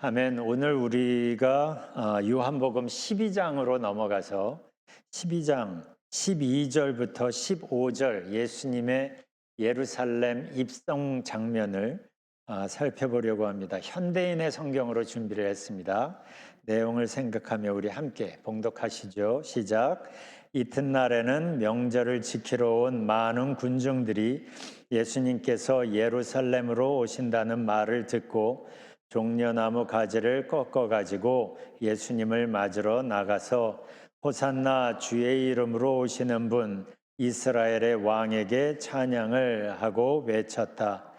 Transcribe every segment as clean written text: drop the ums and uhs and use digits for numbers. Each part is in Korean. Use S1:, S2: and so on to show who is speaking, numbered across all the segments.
S1: 아멘. 오늘 우리가 요한복음 12장으로 넘어가서 12장 12절부터 15절 예수님의 예루살렘 입성 장면을 살펴보려고 합니다. 현대인의 성경으로 준비를 했습니다. 내용을 생각하며 우리 함께 봉독하시죠. 시작. 이튿날에는 명절을 지키러 온 많은 군중들이 예수님께서 예루살렘으로 오신다는 말을 듣고 종려나무 가지를 꺾어 가지고 예수님을 맞으러 나가서 호산나 주의 이름으로 오시는 분 이스라엘의 왕에게 찬양을 하고 외쳤다.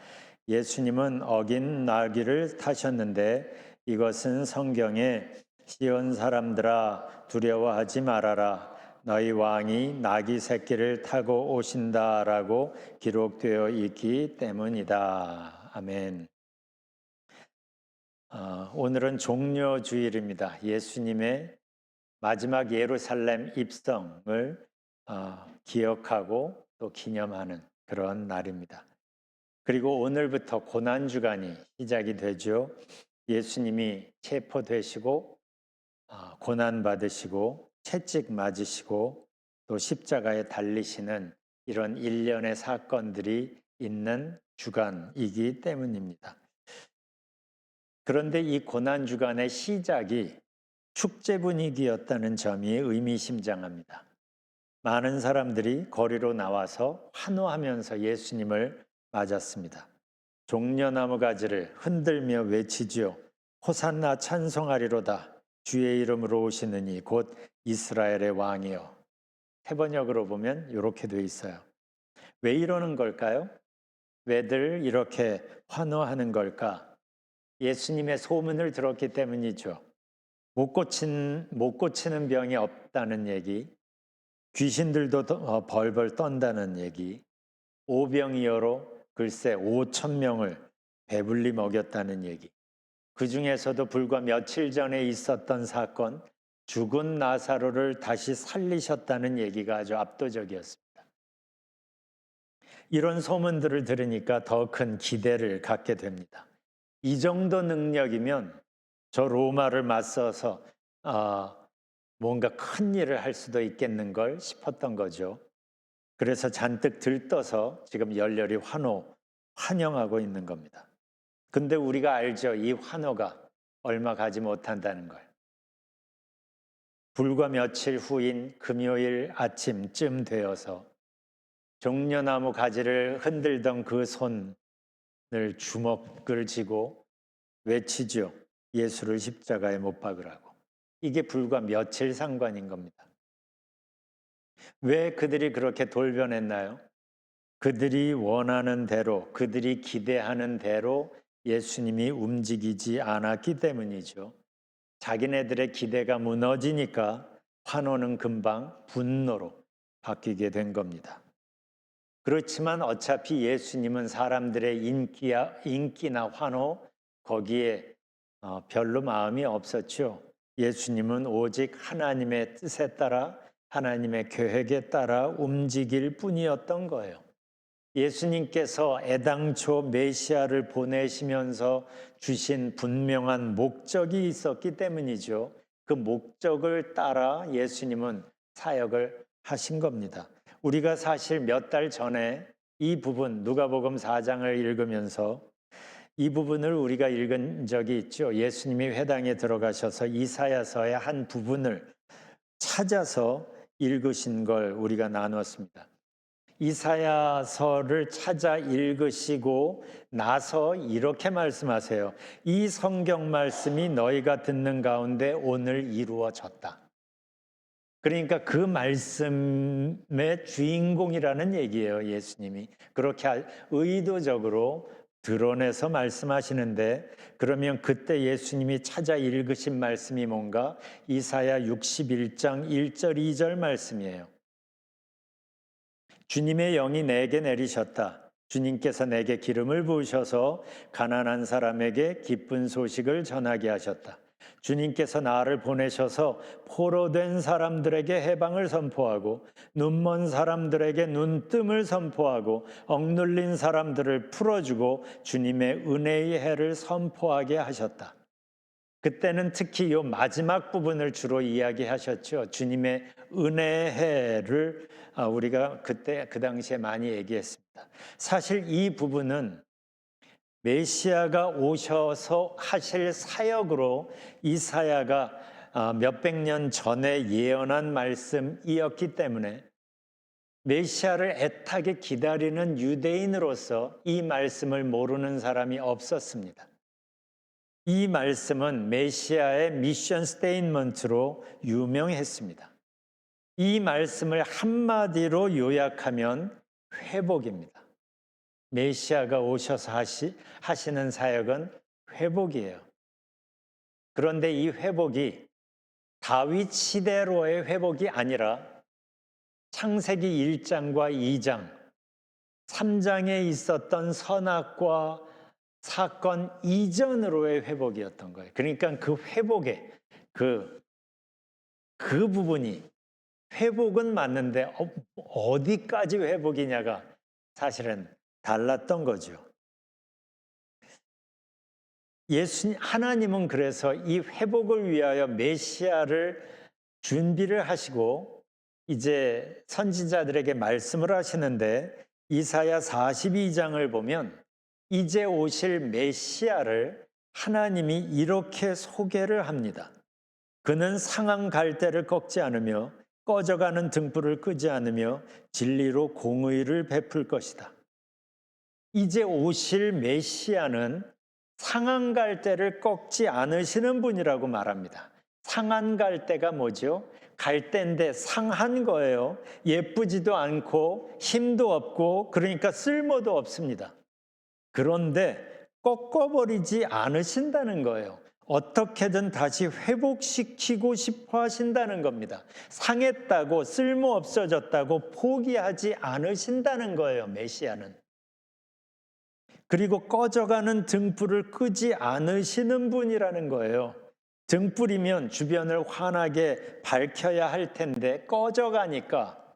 S1: 예수님은 어긴 나귀를 타셨는데 이것은 성경에 시온 사람들아 두려워하지 말아라 너희 왕이 나귀 새끼를 타고 오신다라고 기록되어 있기 때문이다. 아멘. 오늘은 종려주일입니다. 예수님의 마지막 예루살렘 입성을 기억하고 또 기념하는 그런 날입니다. 그리고 오늘부터 고난주간이 시작이 되죠. 예수님이 체포되시고 고난받으시고 채찍 맞으시고 또 십자가에 달리시는 이런 일련의 사건들이 있는 주간이기 때문입니다. 그런데 이 고난주간의 시작이 축제 분위기였다는 점이 의미심장합니다. 많은 사람들이 거리로 나와서 환호하면서 예수님을 맞았습니다. 종려나무 가지를 흔들며 외치지요. 호산나 찬송하리로다. 주의 이름으로 오시느니 곧 이스라엘의 왕이요. 해번역으로 보면 이렇게 돼 있어요. 왜 이러는 걸까요? 왜들 이렇게 환호하는 걸까? 예수님의 소문을 들었기 때문이죠. 못 고치는 병이 없다는 얘기, 귀신들도 벌벌 떤다는 얘기, 오병이어로 글쎄 5천 명을 배불리 먹였다는 얘기, 그 중에서도 불과 며칠 전에 있었던 사건, 죽은 나사로를 다시 살리셨다는 얘기가 아주 압도적이었습니다. 이런 소문들을 들으니까 더 큰 기대를 갖게 됩니다. 이 정도 능력이면 저 로마를 맞서서 뭔가 큰 일을 할 수도 있겠는 걸 싶었던 거죠. 그래서 잔뜩 들떠서 지금 열렬히 환영하고 있는 겁니다. 근데 우리가 알죠. 이 환호가 얼마 가지 못한다는 걸. 불과 며칠 후인 금요일 아침쯤 되어서 종려나무 가지를 흔들던 그 손을 주먹을 쥐고 외치죠. 예수를 십자가에 못 박으라고. 이게 불과 며칠 상관인 겁니다. 왜 그들이 그렇게 돌변했나요? 그들이 원하는 대로, 그들이 기대하는 대로 예수님이 움직이지 않았기 때문이죠. 자기네들의 기대가 무너지니까 환호는 금방 분노로 바뀌게 된 겁니다. 그렇지만 어차피 예수님은 사람들의 인기나 환호 거기에 별로 마음이 없었죠. 예수님은 오직 하나님의 뜻에 따라 하나님의 계획에 따라 움직일 뿐이었던 거예요. 예수님께서 애당초 메시아를 보내시면서 주신 분명한 목적이 있었기 때문이죠. 그 목적을 따라 예수님은 사역을 하신 겁니다. 우리가 사실 몇 달 전에 이 부분 누가복음 4장을 읽으면서 이 부분을 우리가 읽은 적이 있죠. 예수님이 회당에 들어가셔서 이사야서의 한 부분을 찾아서 읽으신 걸 우리가 나눴습니다. 이사야서를 찾아 읽으시고 나서 이렇게 말씀하세요. 이 성경 말씀이 너희가 듣는 가운데 오늘 이루어졌다. 그러니까 그 말씀의 주인공이라는 얘기예요. 예수님이 그렇게 의도적으로 드러내서 말씀하시는데, 그러면 그때 예수님이 찾아 읽으신 말씀이 뭔가? 이사야 61장 1절 2절 말씀이에요. 주님의 영이 내게 내리셨다. 주님께서 내게 기름을 부으셔서 가난한 사람에게 기쁜 소식을 전하게 하셨다. 주님께서 나를 보내셔서 포로된 사람들에게 해방을 선포하고 눈먼 사람들에게 눈뜸을 선포하고 억눌린 사람들을 풀어주고 주님의 은혜의 해를 선포하게 하셨다. 그때는 특히 이 마지막 부분을 주로 이야기하셨죠. 주님의 은혜해를 우리가 그때 그 당시에 많이 얘기했습니다. 사실 이 부분은 메시아가 오셔서 하실 사역으로 이사야가 몇백 년 전에 예언한 말씀이었기 때문에 메시아를 애타게 기다리는 유대인으로서 이 말씀을 모르는 사람이 없었습니다. 이 말씀은 메시아의 미션 스테인먼트로 유명했습니다. 이 말씀을 한마디로 요약하면 회복입니다. 메시아가 오셔서 하시는 사역은 회복이에요. 그런데 이 회복이 다윗 시대로의 회복이 아니라 창세기 1장과 2장, 3장에 있었던 선악과 사건 이전으로의 회복이었던 거예요. 그러니까 그 회복의 그 부분이 회복은 맞는데 어디까지 회복이냐가 사실은 달랐던 거죠. 하나님은 그래서 이 회복을 위하여 메시아를 준비를 하시고 이제 선지자들에게 말씀을 하시는데 이사야 42장을 보면 이제 오실 메시아를 하나님이 이렇게 소개를 합니다. 그는 상한 갈대를 꺾지 않으며 꺼져가는 등불을 끄지 않으며 진리로 공의를 베풀 것이다. 이제 오실 메시아는 상한 갈대를 꺾지 않으시는 분이라고 말합니다. 상한 갈대가 뭐죠? 갈대인데 상한 거예요. 예쁘지도 않고 힘도 없고 그러니까 쓸모도 없습니다. 그런데 꺾어버리지 않으신다는 거예요. 어떻게든 다시 회복시키고 싶어 하신다는 겁니다. 상했다고 쓸모없어졌다고 포기하지 않으신다는 거예요, 메시아는. 그리고 꺼져가는 등불을 끄지 않으시는 분이라는 거예요. 등불이면 주변을 환하게 밝혀야 할 텐데 꺼져가니까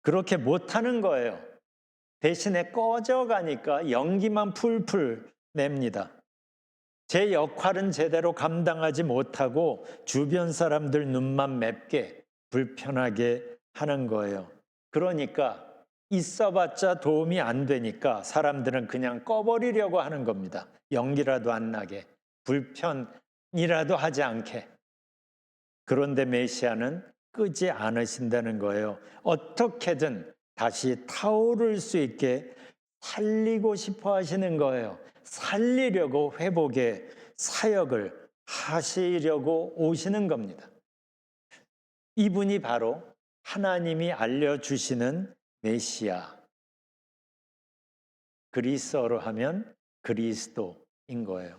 S1: 그렇게 못하는 거예요. 대신에 꺼져가니까 연기만 풀풀 냅니다. 제 역할은 제대로 감당하지 못하고 주변 사람들 눈만 맵게 불편하게 하는 거예요. 그러니까 있어봤자 도움이 안 되니까 사람들은 그냥 꺼버리려고 하는 겁니다. 연기라도 안 나게, 불편이라도 하지 않게. 그런데 메시아는 끄지 않으신다는 거예요. 어떻게든 다시 타오를 수 있게 살리고 싶어 하시는 거예요. 살리려고 회복의 사역을 하시려고 오시는 겁니다. 이분이 바로 하나님이 알려주시는 메시아. 그리스어로 하면 그리스도인 거예요.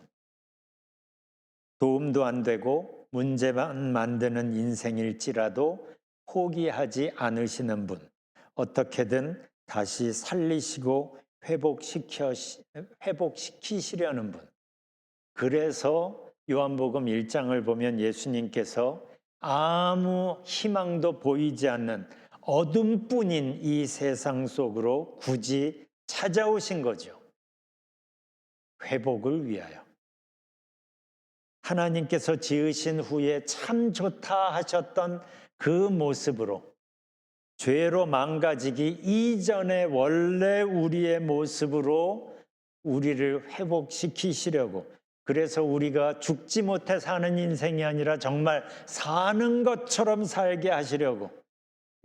S1: 도움도 안 되고 문제만 만드는 인생일지라도 포기하지 않으시는 분. 어떻게든 다시 살리시고 회복시키시려는 분. 그래서 요한복음 1장을 보면 예수님께서 아무 희망도 보이지 않는 어둠뿐인 이 세상 속으로 굳이 찾아오신 거죠. 회복을 위하여. 하나님께서 지으신 후에 참 좋다 하셨던 그 모습으로 죄로 망가지기 이전의 원래 우리의 모습으로 우리를 회복시키시려고, 그래서 우리가 죽지 못해 사는 인생이 아니라 정말 사는 것처럼 살게 하시려고,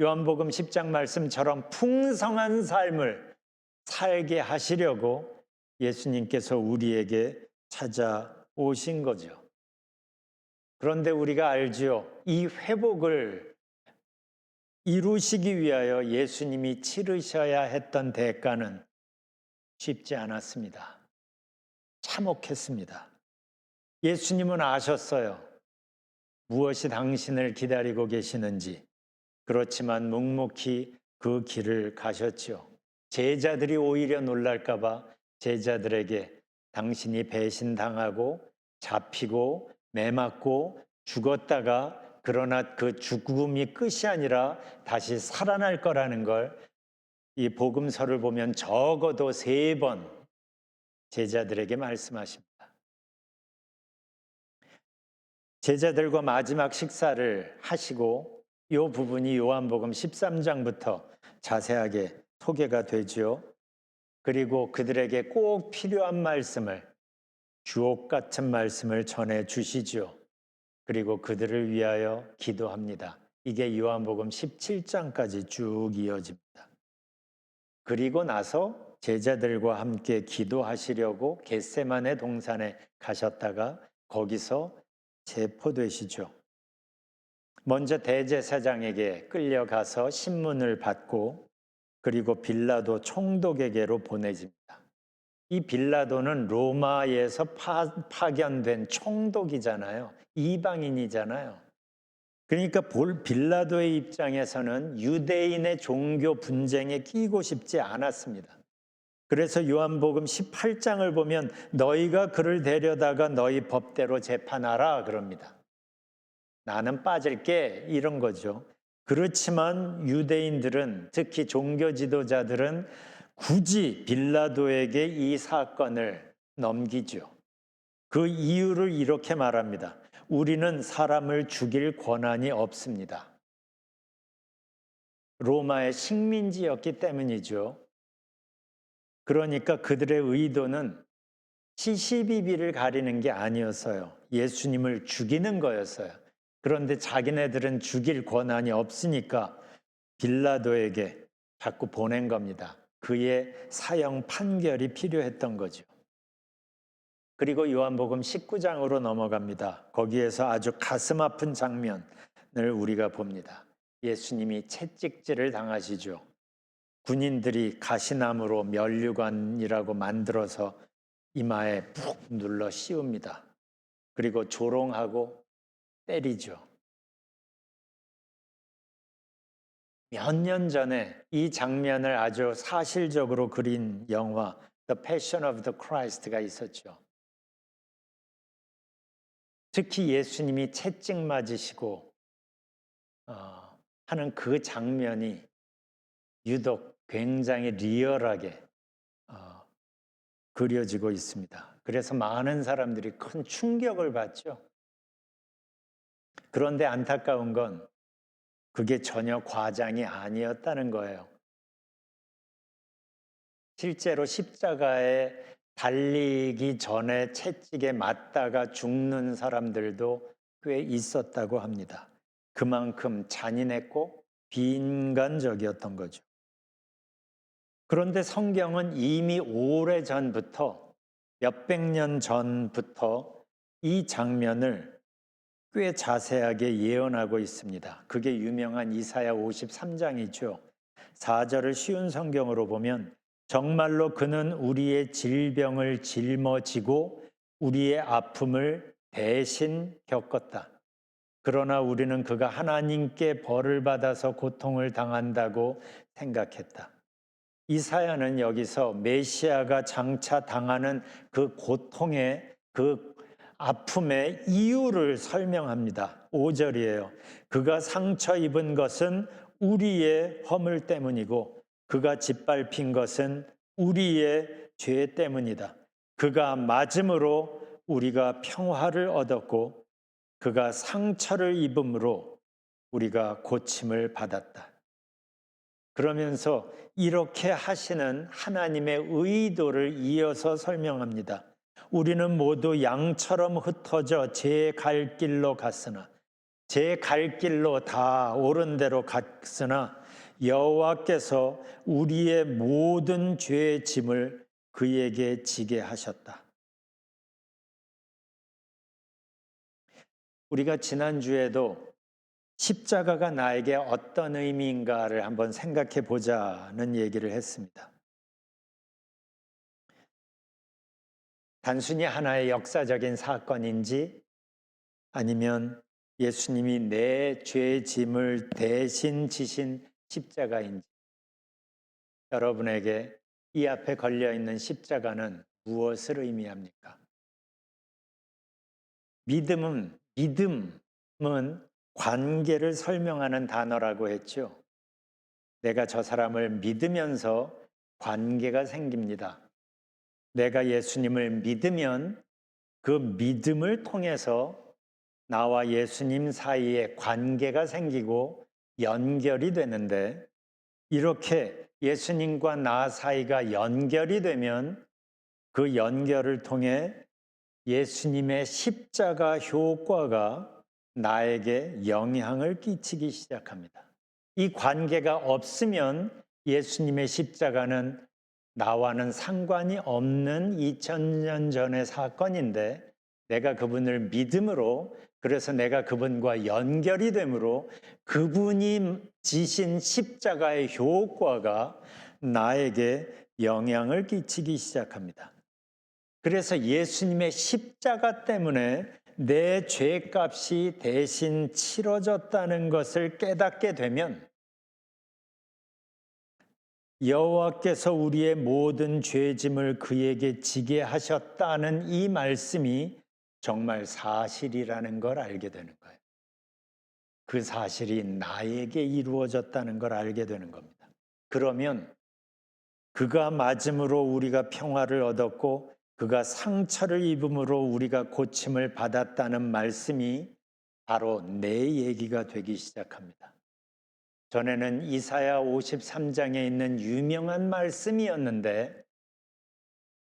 S1: 요한복음 10장 말씀처럼 풍성한 삶을 살게 하시려고 예수님께서 우리에게 찾아오신 거죠. 그런데 우리가 알지요. 이 회복을 이루시기 위하여 예수님이 치르셔야 했던 대가는 쉽지 않았습니다. 참혹했습니다. 예수님은 아셨어요. 무엇이 당신을 기다리고 계시는지. 그렇지만 묵묵히 그 길을 가셨죠. 제자들이 오히려 놀랄까 봐 제자들에게 당신이 배신당하고 잡히고 매맞고 죽었다가 그러나 그 죽음이 끝이 아니라 다시 살아날 거라는 걸 이 복음서를 보면 적어도 3번 제자들에게 말씀하십니다. 제자들과 마지막 식사를 하시고 이 부분이 요한복음 13장부터 자세하게 소개가 되죠. 그리고 그들에게 꼭 필요한 말씀을, 주옥 같은 말씀을 전해 주시죠. 그리고 그들을 위하여 기도합니다. 이게 요한복음 17장까지 쭉 이어집니다. 그리고 나서 제자들과 함께 기도하시려고 겟세마네 동산에 가셨다가 거기서 체포되시죠. 먼저 대제사장에게 끌려가서 신문을 받고 그리고 빌라도 총독에게로 보내집니다. 이 빌라도는 로마에서 파견된 총독이잖아요. 이방인이잖아요. 그러니까 빌라도의 입장에서는 유대인의 종교 분쟁에 끼고 싶지 않았습니다. 그래서 요한복음 18장을 보면 너희가 그를 데려다가 너희 법대로 재판하라 그럽니다. 나는 빠질게 이런 거죠. 그렇지만 유대인들은, 특히 종교 지도자들은 굳이 빌라도에게 이 사건을 넘기죠. 그 이유를 이렇게 말합니다. 우리는 사람을 죽일 권한이 없습니다. 로마의 식민지였기 때문이죠. 그러니까 그들의 의도는 시시비비를 가리는 게 아니었어요. 예수님을 죽이는 거였어요. 그런데 자기네들은 죽일 권한이 없으니까 빌라도에게 자꾸 보낸 겁니다. 그의 사형 판결이 필요했던 거죠. 그리고 요한복음 19장으로 넘어갑니다. 거기에서 아주 가슴 아픈 장면을 우리가 봅니다. 예수님이 채찍질을 당하시죠. 군인들이 가시나무로 면류관이라고 만들어서 이마에 푹 눌러 씌웁니다. 그리고 조롱하고 때리죠. 몇 년 전에 이 장면을 아주 사실적으로 그린 영화 The Passion of the Christ가 있었죠. 특히 예수님이 채찍 맞으시고 하는 그 장면이 유독 굉장히 리얼하게 그려지고 있습니다. 그래서 많은 사람들이 큰 충격을 받죠. 그런데 안타까운 건 그게 전혀 과장이 아니었다는 거예요. 실제로 십자가에 달리기 전에 채찍에 맞다가 죽는 사람들도 꽤 있었다고 합니다. 그만큼 잔인했고 비인간적이었던 거죠. 그런데 성경은 이미 오래전부터, 몇백 년 전부터 이 장면을 꽤 자세하게 예언하고 있습니다. 그게 유명한 이사야 53장이죠. 4절을 쉬운 성경으로 보면 정말로 그는 우리의 질병을 짊어지고 우리의 아픔을 대신 겪었다. 그러나 우리는 그가 하나님께 벌을 받아서 고통을 당한다고 생각했다. 이사야는 여기서 메시아가 장차 당하는 그 고통의, 그 아픔의 이유를 설명합니다. 5절이에요. 그가 상처 입은 것은 우리의 허물 때문이고 그가 짓밟힌 것은 우리의 죄 때문이다. 그가 맞음으로 우리가 평화를 얻었고 그가 상처를 입음으로 우리가 고침을 받았다. 그러면서 이렇게 하시는 하나님의 의도를 이어서 설명합니다. 우리는 모두 양처럼 흩어져 제 갈 길로 갔으나, 제 갈 길로 다 옳은 대로 갔으나 여호와께서 우리의 모든 죄의 짐을 그에게 지게 하셨다. 우리가 지난주에도 십자가가 나에게 어떤 의미인가를 한번 생각해 보자는 얘기를 했습니다. 단순히 하나의 역사적인 사건인지 아니면 예수님이 내 죄의 짐을 대신 지신 십자가인지, 여러분에게 이 앞에 걸려있는 십자가는 무엇을 의미합니까? 믿음은 관계를 설명하는 단어라고 했죠. 내가 저 사람을 믿으면서 관계가 생깁니다. 내가 예수님을 믿으면 그 믿음을 통해서 나와 예수님 사이에 관계가 생기고 연결이 되는데, 이렇게 예수님과 나 사이가 연결이 되면 그 연결을 통해 예수님의 십자가 효과가 나에게 영향을 끼치기 시작합니다. 이 관계가 없으면 예수님의 십자가는 나와는 상관이 없는 2000년 전의 사건인데, 내가 그분을 믿음으로, 그래서 내가 그분과 연결이 되므로 그분이 지신 십자가의 효과가 나에게 영향을 끼치기 시작합니다. 그래서 예수님의 십자가 때문에 내 죄값이 대신 치러졌다는 것을 깨닫게 되면, 여호와께서 우리의 모든 죄짐을 그에게 지게 하셨다는 이 말씀이 정말 사실이라는 걸 알게 되는 거예요. 그 사실이 나에게 이루어졌다는 걸 알게 되는 겁니다. 그러면 그가 맞음으로 우리가 평화를 얻었고 그가 상처를 입음으로 우리가 고침을 받았다는 말씀이 바로 내 얘기가 되기 시작합니다. 전에는 이사야 53장에 있는 유명한 말씀이었는데,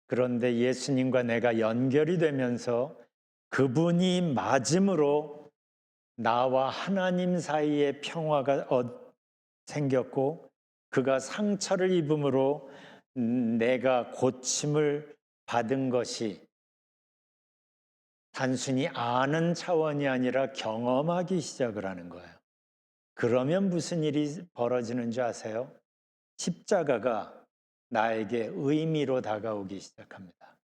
S1: 그런데 예수님과 내가 연결이 되면서 그분이 맞음으로 나와 하나님 사이에 평화가 생겼고, 그가 상처를 입음으로 내가 고침을 받은 것이 단순히 아는 차원이 아니라 경험하기 시작을 하는 거예요. 그러면 무슨 일이 벌어지는 줄 아세요? 십자가가 나에게 의미로 다가오기 시작합니다.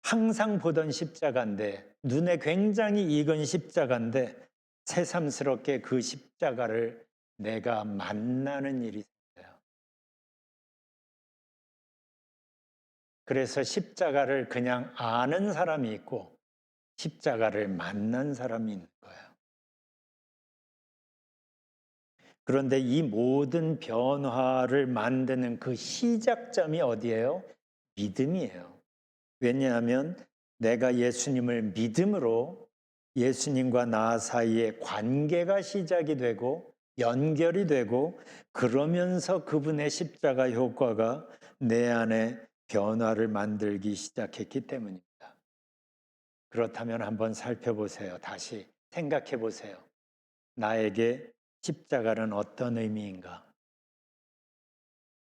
S1: 항상 보던 십자가인데, 눈에 굉장히 익은 십자가인데, 새삼스럽게 그 십자가를 내가 만나는 일이 있어요. 그래서 십자가를 그냥 아는 사람이 있고 십자가를 만난 사람이 있는 거예요. 그런데 이 모든 변화를 만드는 그 시작점이 어디예요? 믿음이에요. 왜냐하면 내가 예수님을 믿음으로 예수님과 나 사이에 관계가 시작이 되고 연결이 되고, 그러면서 그분의 십자가 효과가 내 안에 변화를 만들기 시작했기 때문입니다. 그렇다면 한번 살펴보세요. 다시 생각해 보세요. 나에게 십자가는 어떤 의미인가?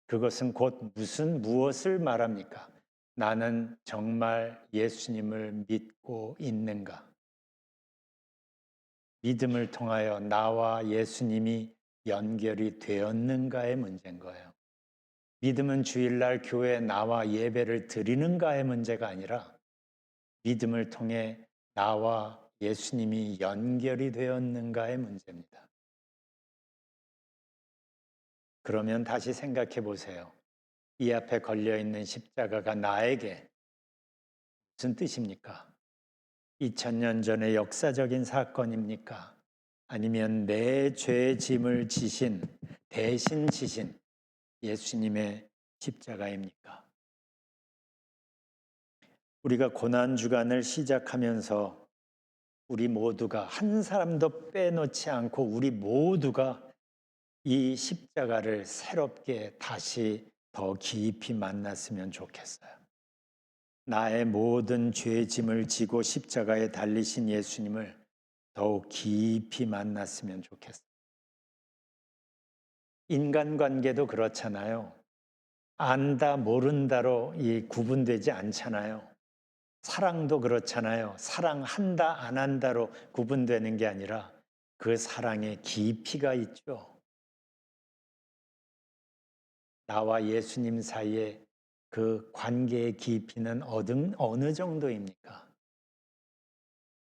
S1: 그것은 곧 무엇을 말합니까? 나는 정말 예수님을 믿고 있는가? 믿음을 통하여 나와 예수님이 연결이 되었는가의 문제인 거예요. 믿음은 주일날 교회에 나와 예배를 드리는가의 문제가 아니라, 믿음을 통해 나와 예수님이 연결이 되었는가의 문제입니다. 그러면 다시 생각해 보세요. 이 앞에 걸려있는 십자가가 나에게 무슨 뜻입니까? 2000년 전의 역사적인 사건입니까? 아니면 내 죄 짐을 대신 지신 예수님의 십자가입니까? 우리가 고난주간을 시작하면서 우리 모두가, 한 사람도 빼놓지 않고 우리 모두가 이 십자가를 새롭게 다시 더 깊이 만났으면 좋겠어요. 나의 모든 죄짐을 지고 십자가에 달리신 예수님을 더욱 깊이 만났으면 좋겠어요. 인간관계도 그렇잖아요. 안다 모른다로 구분되지 않잖아요. 사랑도 그렇잖아요. 사랑한다 안 한다로 구분되는 게 아니라 그 사랑에 깊이가 있죠. 나와 예수님 사이에 그 관계의 깊이는 어느 정도입니까?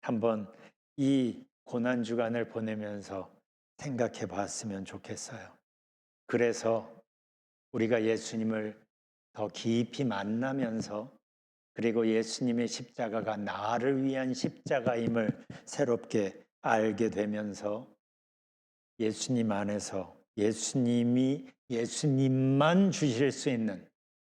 S1: 한번 이 고난주간을 보내면서 생각해 봤으면 좋겠어요. 그래서 우리가 예수님을 더 깊이 만나면서, 그리고 예수님의 십자가가 나를 위한 십자가임을 새롭게 알게 되면서, 예수님 안에서 예수님만 주실 수 있는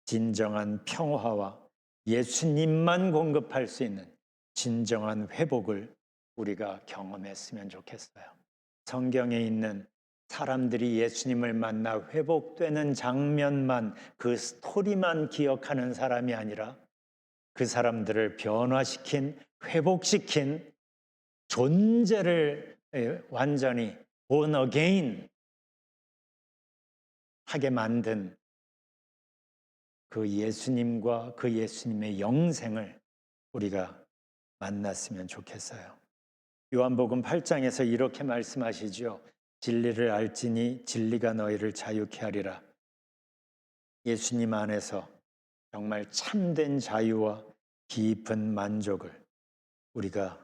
S1: 진정한 평화와 예수님만 공급할 수 있는 진정한 회복을 우리가 경험했으면 좋겠어요. 성경에 있는 사람들이 예수님을 만나 회복되는 장면만, 그 스토리만 기억하는 사람이 아니라 그 사람들을 변화시킨, 회복시킨 존재를 완전히 born again 하게 만든 그 예수님과 그 예수님의 영생을 우리가 만났으면 좋겠어요. 요한복음 8장에서 이렇게 말씀하시죠. 진리를 알지니 진리가 너희를 자유케 하리라. 예수님 안에서 정말 참된 자유와 깊은 만족을 우리가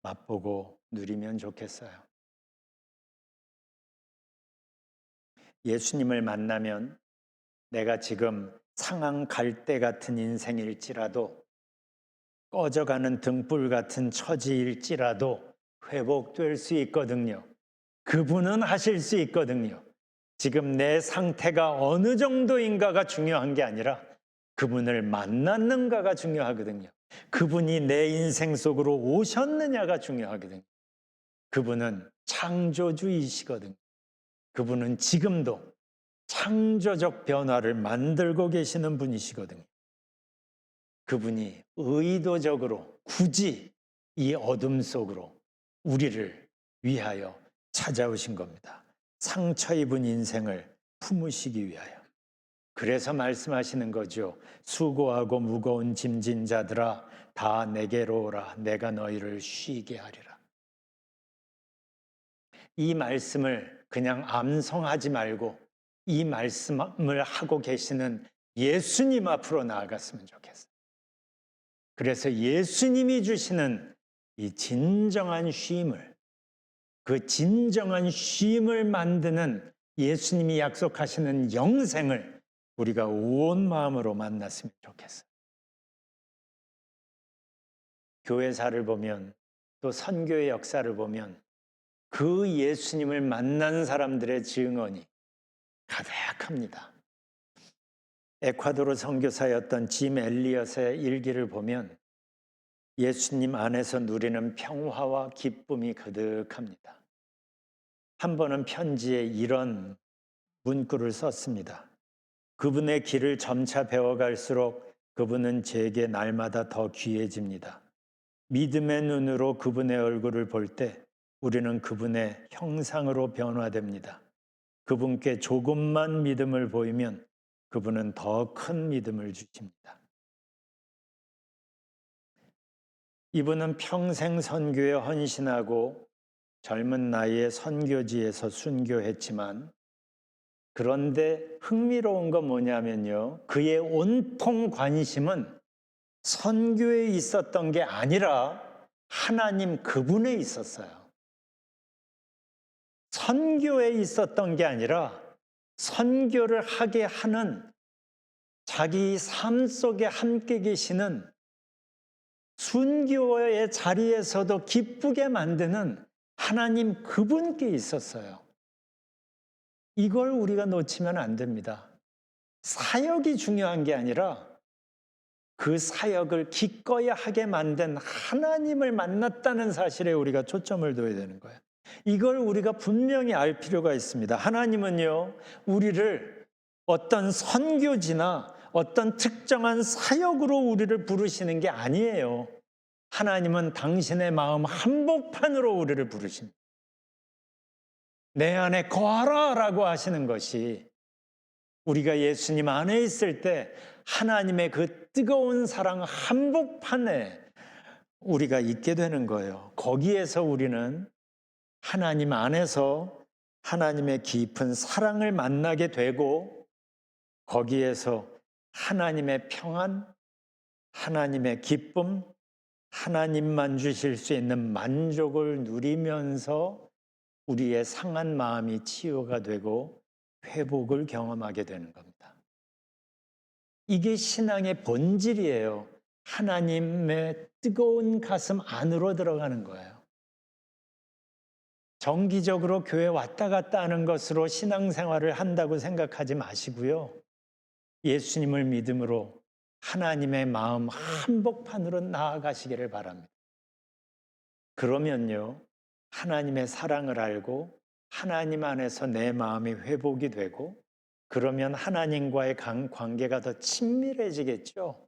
S1: 맛보고 누리면 좋겠어요. 예수님을 만나면 내가 지금 상한 갈대 같은 인생일지라도, 꺼져가는 등불 같은 처지일지라도 회복될 수 있거든요. 그분은 하실 수 있거든요. 지금 내 상태가 어느 정도인가가 중요한 게 아니라 그분을 만났는가가 중요하거든요. 그분이 내 인생 속으로 오셨느냐가 중요하거든요. 그분은 창조주이시거든요. 그분은 지금도 창조적 변화를 만들고 계시는 분이시거든요. 그분이 의도적으로 굳이 이 어둠 속으로 우리를 위하여 찾아오신 겁니다. 상처 입은 인생을 품으시기 위하여. 그래서 말씀하시는 거죠. 수고하고 무거운 짐진 자들아 다 내게로 오라. 내가 너희를 쉬게 하리라. 이 말씀을 그냥 암송하지 말고 이 말씀을 하고 계시는 예수님 앞으로 나아갔으면 좋겠어요. 그래서 예수님이 주시는 이 진정한 쉼을, 그 진정한 쉼을 만드는 예수님이 약속하시는 영생을 우리가 온 마음으로 만났으면 좋겠어요. 교회사를 보면, 또 선교의 역사를 보면 그 예수님을 만난 사람들의 증언이 가득합니다. 에콰도르 선교사였던 짐 엘리엇의 일기를 보면 예수님 안에서 누리는 평화와 기쁨이 가득합니다. 한 번은 편지에 이런 문구를 썼습니다. 그분의 길을 점차 배워갈수록 그분은 제게 날마다 더 귀해집니다. 믿음의 눈으로 그분의 얼굴을 볼 때 우리는 그분의 형상으로 변화됩니다. 그분께 조금만 믿음을 보이면 그분은 더 큰 믿음을 주십니다. 이분은 평생 선교에 헌신하고 젊은 나이에 선교지에서 순교했지만, 그런데 흥미로운 건 뭐냐면요, 그의 온통 관심은 선교에 있었던 게 아니라 하나님 그분에 있었어요. 선교에 있었던 게 아니라 선교를 하게 하는, 자기 삶 속에 함께 계시는, 순교의 자리에서도 기쁘게 만드는 하나님 그분께 있었어요. 이걸 우리가 놓치면 안 됩니다. 사역이 중요한 게 아니라 그 사역을 기꺼이 하게 만든 하나님을 만났다는 사실에 우리가 초점을 둬야 되는 거예요. 이걸 우리가 분명히 알 필요가 있습니다. 하나님은요, 우리를 어떤 선교지나 어떤 특정한 사역으로 우리를 부르시는 게 아니에요. 하나님은 당신의 마음 한복판으로 우리를 부르십니다. 내 안에 거하라 라고 하시는 것이, 우리가 예수님 안에 있을 때 하나님의 그 뜨거운 사랑 한복판에 우리가 있게 되는 거예요. 거기에서 우리는 하나님 안에서 하나님의 깊은 사랑을 만나게 되고, 거기에서 하나님의 평안, 하나님의 기쁨, 하나님만 주실 수 있는 만족을 누리면서 우리의 상한 마음이 치유가 되고 회복을 경험하게 되는 겁니다. 이게 신앙의 본질이에요. 하나님의 뜨거운 가슴 안으로 들어가는 거예요. 정기적으로 교회 왔다 갔다 하는 것으로 신앙생활을 한다고 생각하지 마시고요. 예수님을 믿음으로 하나님의 마음 한복판으로 나아가시기를 바랍니다. 그러면요, 하나님의 사랑을 알고 하나님 안에서 내 마음이 회복이 되고, 그러면 하나님과의 관계가 더 친밀해지겠죠.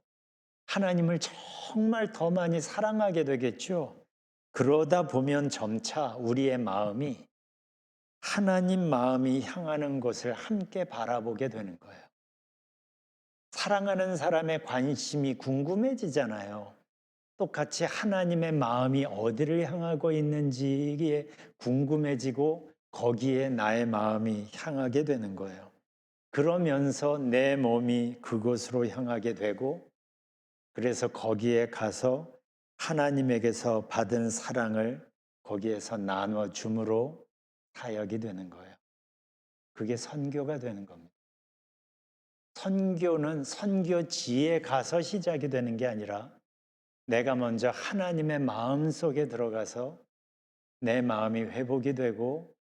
S1: 하나님을 정말 더 많이 사랑하게 되겠죠. 그러다 보면 점차 우리의 마음이 하나님 마음이 향하는 곳을 함께 바라보게 되는 거예요. 사랑하는 사람의 관심이 궁금해지잖아요. 똑같이 하나님의 마음이 어디를 향하고 있는지에 궁금해지고 거기에 나의 마음이 향하게 되는 거예요. 그러면서 내 몸이 그곳으로 향하게 되고, 그래서 거기에 가서 하나님에게서 받은 사랑을 거기에서 나눠 줌으로 사역이 되는 거예요. 그게 선교가 되는 겁니다. 선교는 선교지에 가서 시작이 되는 게 아니라 내가 먼저 하나님의 마음 속에 들어가서 내 마음이 회복이 되고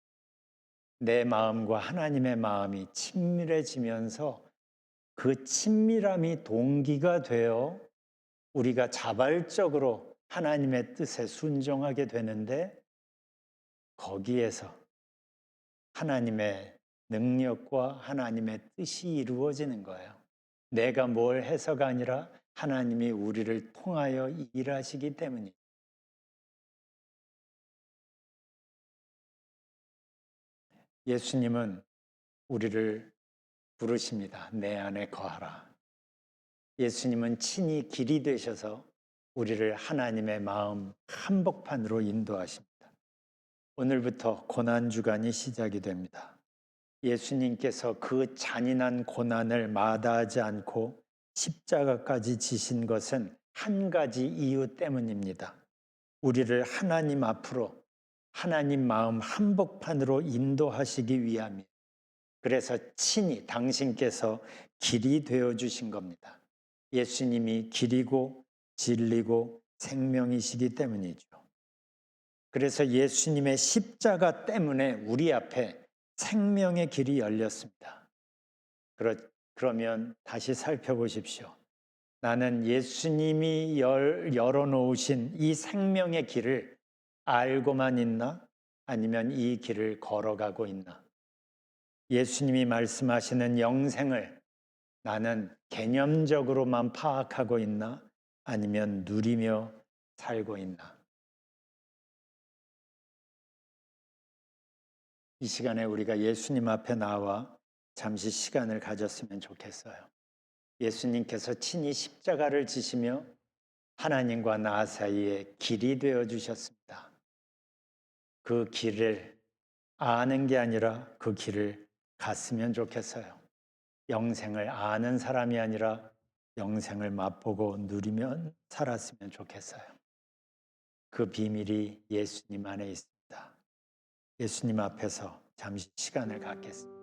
S1: 내 마음과 하나님의 마음이 친밀해지면서 그 친밀함이 동기가 되어 우리가 자발적으로 하나님의 뜻에 순종하게 되는데, 거기에서 하나님의 능력과 하나님의 뜻이 이루어지는 거예요. 내가 뭘 해서가 아니라 하나님이 우리를 통하여 일하시기 때문이에요. 예수님은 우리를 부르십니다. 내 안에 거하라. 예수님은 친히 길이 되셔서 우리를 하나님의 마음 한복판으로 인도하십니다. 오늘부터 고난주간이 시작이 됩니다. 예수님께서 그 잔인한 고난을 마다하지 않고 십자가까지 지신 것은 한 가지 이유 때문입니다. 우리를 하나님 앞으로, 하나님 마음 한복판으로 인도하시기 위함이에요. 그래서 친히 당신께서 길이 되어 주신 겁니다. 예수님이 길이고 진리고 생명이시기 때문이죠. 그래서 예수님의 십자가 때문에 우리 앞에 생명의 길이 열렸습니다. 그러면 다시 살펴보십시오. 나는 예수님이 열어놓으신 이 생명의 길을 알고만 있나? 아니면 이 길을 걸어가고 있나? 예수님이 말씀하시는 영생을 나는 개념적으로만 파악하고 있나? 아니면 누리며 살고 있나? 이 시간에 우리가 예수님 앞에 나와 잠시 시간을 가졌으면 좋겠어요. 예수님께서 친히 십자가를 지시며 하나님과 나 사이에 길이 되어 주셨습니다. 그 길을 아는 게 아니라 그 길을 갔으면 좋겠어요. 영생을 아는 사람이 아니라 영생을 맛보고 누리면 살았으면 좋겠어요. 그 비밀이 예수님 안에 있습니다. 예수님 앞에서 잠시 시간을 갖겠습니다.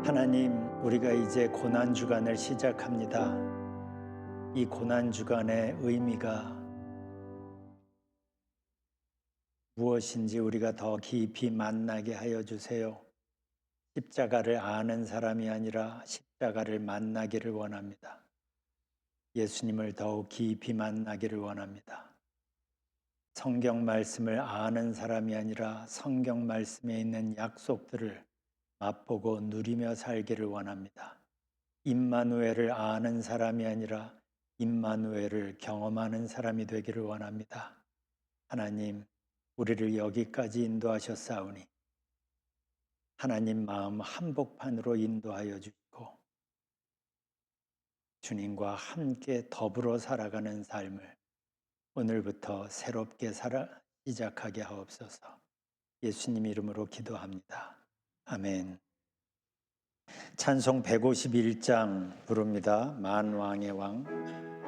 S1: 하나님, 우리가 이제 고난주간을 시작합니다. 이 고난주간의 의미가 무엇인지 우리가 더 깊이 만나게 하여 주세요. 십자가를 아는 사람이 아니라 십자가를 만나기를 원합니다. 예수님을 더욱 깊이 만나기를 원합니다. 성경 말씀을 아는 사람이 아니라 성경 말씀에 있는 약속들을 맛보고 누리며 살기를 원합니다. 임마누엘을 아는 사람이 아니라 임마누엘을 경험하는 사람이 되기를 원합니다. 하나님, 우리를 여기까지 인도하셨사오니 하나님 마음 한복판으로 인도하여 주시고 주님과 함께 더불어 살아가는 삶을 오늘부터 새롭게 시작하게 하옵소서. 예수님 이름으로 기도합니다. 아멘. 찬송 151장 부릅니다. 만왕의 왕.